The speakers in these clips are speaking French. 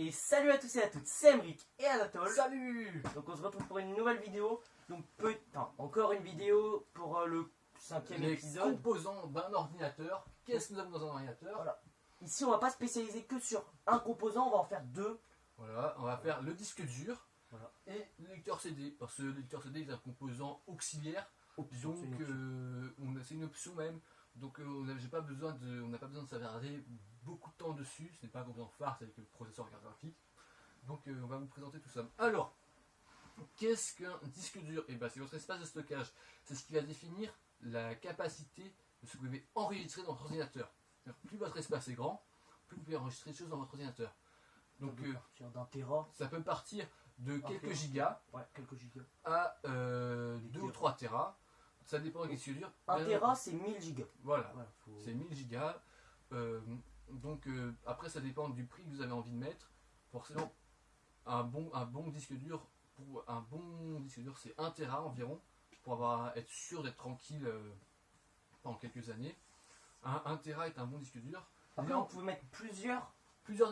Et salut à tous et à toutes, c'est Emric et Anatole. Salut. Donc on se retrouve pour une nouvelle vidéo. Donc encore une vidéo pour le 5e Les épisode. composants d'un ordinateur. Qu'est-ce que nous avons dans un ordinateur? Voilà. Ici on va pas spécialiser que sur un composant, on va en faire deux. Voilà, on va faire le disque dur Voilà. et le lecteur CD. Parce que le lecteur CD est un composant auxiliaire. Option, Donc c'est une option même. Donc on n'a pas besoin de s'attarder beaucoup de temps dessus. Ce n'est pas un composant phare, c'est avec le processeur carte graphique. Donc on va vous présenter tout ça. Alors, qu'est-ce qu'un disque dur? Et ben, c'est votre espace de stockage. C'est ce qui va définir la capacité de ce que vous pouvez enregistrer dans votre ordinateur. Plus votre espace est grand, plus vous pouvez enregistrer de choses dans votre ordinateur. Donc partir d'un téra. ça peut partir de quelques téra. gigas Ouais, quelques gigas. à 2 ou 3 téras. Ça dépend de disque dur. Un téra c'est 1000 gigas. Voilà, Voilà, c'est 1000 gigas. Après ça dépend du prix que vous avez envie de mettre. Forcément, un bon disque dur, pour un bon disque dur, c'est 1 téra environ, pour être sûr d'être tranquille pendant quelques années. 1 téra est un bon disque dur. Après on peut mettre plusieurs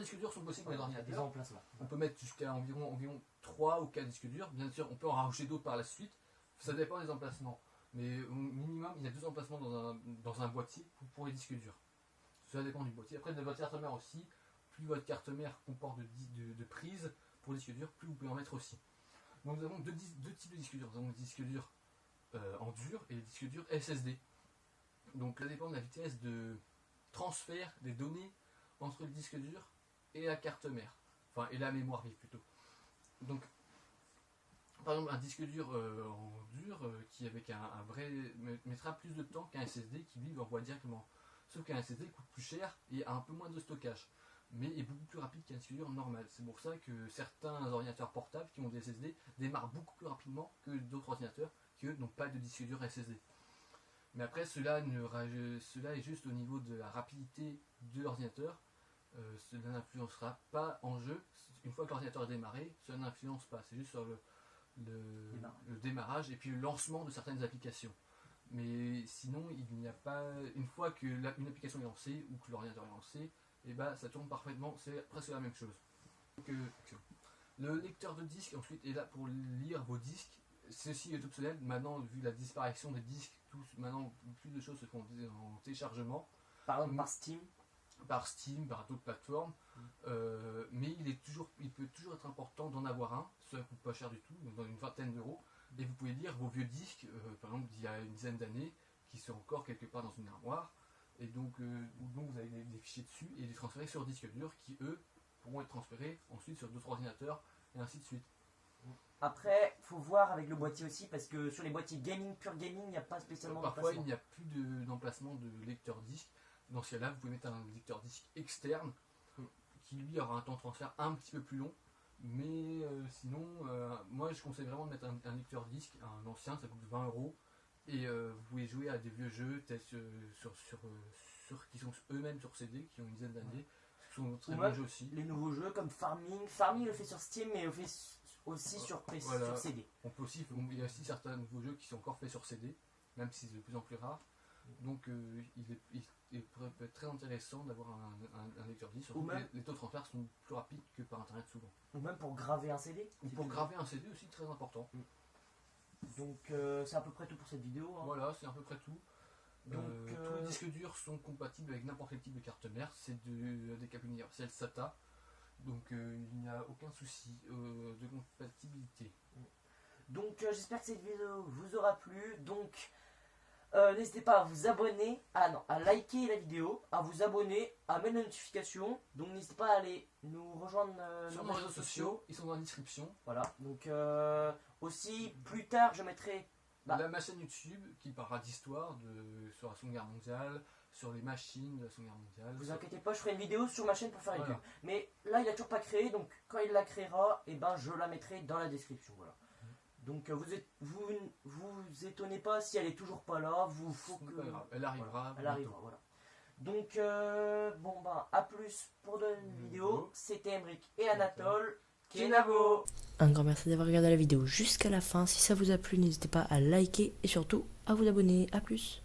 Disques durs sont possibles dans les des ordinateurs. emplacements. On peut mettre jusqu'à environ 3 ou 4 disques durs. Bien sûr, on peut en rajouter d'autres par la suite. Ça dépend des emplacements. Mais au minimum, il y a 2 emplacements dans un boîtier pour les disques durs. Ça dépend du boîtier. Après, de votre carte mère aussi, plus votre carte mère comporte de prises pour les disques durs, plus vous pouvez en mettre aussi. Donc nous avons deux types de disques durs. Nous avons les disques durs en dur et les disques durs SSD. Donc ça dépend de la vitesse de transfert des données entre le disque dur et la carte mère. Enfin, et la mémoire vive plutôt. Donc, par exemple, un disque dur en dur qui avec un vrai mettra plus de temps qu'un SSD qui lui envoie directement. Sauf qu'un SSD coûte plus cher et a un peu moins de stockage, mais est beaucoup plus rapide qu'un disque dur normal. C'est pour ça que certains ordinateurs portables qui ont des SSD démarrent beaucoup plus rapidement que d'autres ordinateurs qui eux n'ont pas de disque dur SSD. Mais après, cela est juste au niveau de la rapidité de l'ordinateur. Cela n'influencera pas en jeu. Une fois que l'ordinateur est démarré, cela n'influence pas. C'est juste sur le démarrage et puis le lancement de certaines applications. Mais sinon, il n'y a pas. Une fois qu'une application est lancée ou que l'ordinateur est lancé, et ben, ça tourne parfaitement. C'est presque la même chose. Donc, le lecteur de disque ensuite est là pour lire vos disques. Ceci est optionnel. Maintenant, vu la disparition des disques, maintenant plus de choses se font en téléchargement. Par exemple par Steam. Par Steam, par d'autres plateformes, mais il peut toujours être important d'en avoir un. Ça ne coûte pas cher du tout, dans une vingtaine d'euros, et vous pouvez lire vos vieux disques, par exemple d'il y a une dizaine d'années, qui sont encore quelque part dans une armoire, et donc vous avez des fichiers dessus et les transférer sur disque dur, qui eux pourront être transférés ensuite sur d'autres ordinateurs, et ainsi de suite. Après, faut voir avec le boîtier aussi, parce que sur les boîtiers gaming, pur gaming, il n'y a pas spécialement Parfois il d'emplacement. n'y a plus d'emplacement de lecteur disque. Dans ce cas-là, vous pouvez mettre un lecteur disque externe qui lui aura un temps de transfert un petit peu plus long. Mais sinon, moi je conseille vraiment de mettre un lecteur disque, un ancien, ça coûte 20 €. Et vous pouvez jouer à des vieux jeux tels qui sont eux-mêmes sur CD, qui ont une dizaine d'années, qui sont très bons jeux aussi. Les nouveaux jeux comme Farming. Farming le fait sur Steam, mais le fait aussi sur PC, voilà. sur CD. Il y a aussi certains nouveaux jeux qui sont encore faits sur CD, même si c'est de plus en plus rare. Donc il pourrait être très intéressant d'avoir un lecteur disque, surtout que les taux de transfert sont plus rapides que par internet souvent. Ou même pour graver un CD. Ou pour graver un CD aussi, très important. Donc c'est à peu près tout pour cette vidéo. Hein. Voilà, c'est à peu près tout. Donc, tous les disques durs sont compatibles avec n'importe quel type de carte mère, c'est des câbles universels SATA, donc il n'y a aucun souci de compatibilité. Donc j'espère que cette vidéo vous aura plu. Donc n'hésitez pas à vous abonner, à liker la vidéo, à vous abonner, à mettre les notifications. Donc n'hésitez pas à aller nous rejoindre sur nos réseaux sociaux, ils sont dans la description. Voilà, donc aussi plus tard je mettrai ma chaîne YouTube qui parlera d'histoire sur la Seconde Guerre mondiale, sur les machines de la Seconde Guerre mondiale. Vous inquiétez pas, je ferai une vidéo sur ma chaîne pour faire une pub. Mais là il a toujours pas créé, donc quand il la créera, et ben je la mettrai dans la description. Voilà. Donc vous étonnez pas si elle est toujours pas là, elle arrivera. Voilà, elle arrivera, voilà. Donc bon ben à plus pour de vidéo. C'était Emric et Anatole. Kenavo. Un grand merci d'avoir regardé la vidéo jusqu'à la fin. Si ça vous a plu, n'hésitez pas à liker et surtout à vous abonner. A plus.